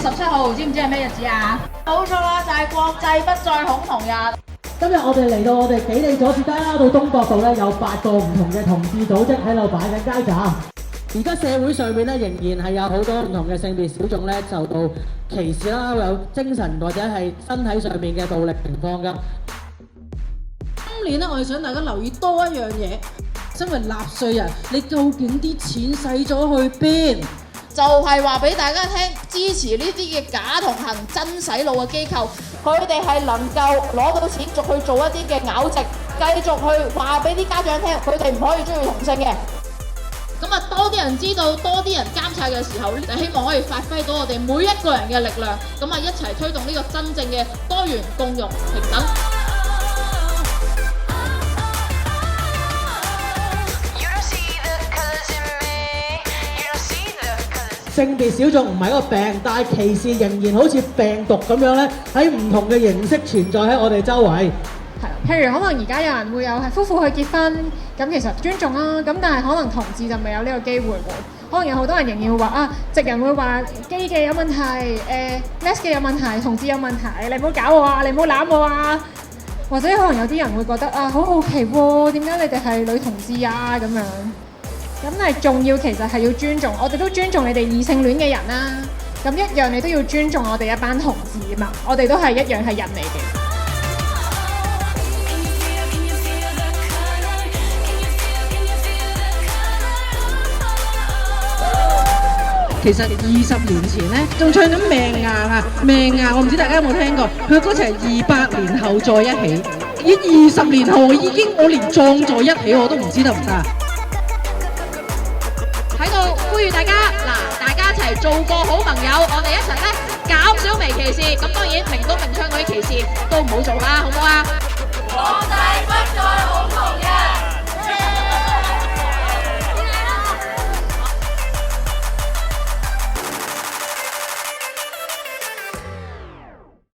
17號，知唔知係咩日子啊？冇錯啦，就係國際不再恐同日。今日我哋嚟到我哋紀利佐治街啦，到東角度咧有8個唔同嘅同志組織喺度擺緊街站。而家社會上面咧仍然係有好多唔同嘅性別小眾咧受到歧視啦，有精神或者係身體上面嘅暴力情況㗎。今年咧，我哋想大家留意多一樣嘢，身為納稅人，你究竟啲錢使咗去邊？就係話俾大家聽，支持呢啲嘅假同行真洗腦嘅機構，佢哋係能夠攞到錢續去做一啲嘅拗直，繼續去話俾啲家長聽，佢哋唔可以中意同性嘅。咁啊，多啲人知道，多啲人監察嘅時候，就希望可以發揮到我哋每一個人嘅力量，咁啊一齊推動呢個真正嘅多元共融平等。性別小眾唔係一個病，但係歧視仍然好似病毒咁樣咧，喺唔同嘅形式存在喺我哋周圍。係，譬如可能而家有人會有係夫婦去結婚，咁其實尊重啦，咁但係可能同志就未有呢個機會喎。可能有好多人仍然會話啊，直人會話基嘅有問題，les 嘅有問題，同志有問題，你唔好搞我啊，你唔好攬我啊。或者可能有啲人會覺得啊，好好奇喎，點解你哋係女同志啊咁樣？咁但係重要其實係要尊重，我哋都尊重你哋異性戀嘅人啦。咁一樣你都要尊重我哋一班同志啊嘛，我哋都係一樣係人嚟嘅。其實20年前咧，仲唱緊命硬啊，命硬，我唔知大家有冇聽過？佢嗰陣係200年後再一起，依20年後已經我連葬在一起我都唔知得唔得啊！喺度呼籲大家，嗱，大家一齊做個好朋友，我哋一齊咧減少微歧視。咁當然明刀明槍嗰啲歧視都唔好做啦，好唔好啊？我哋不再恐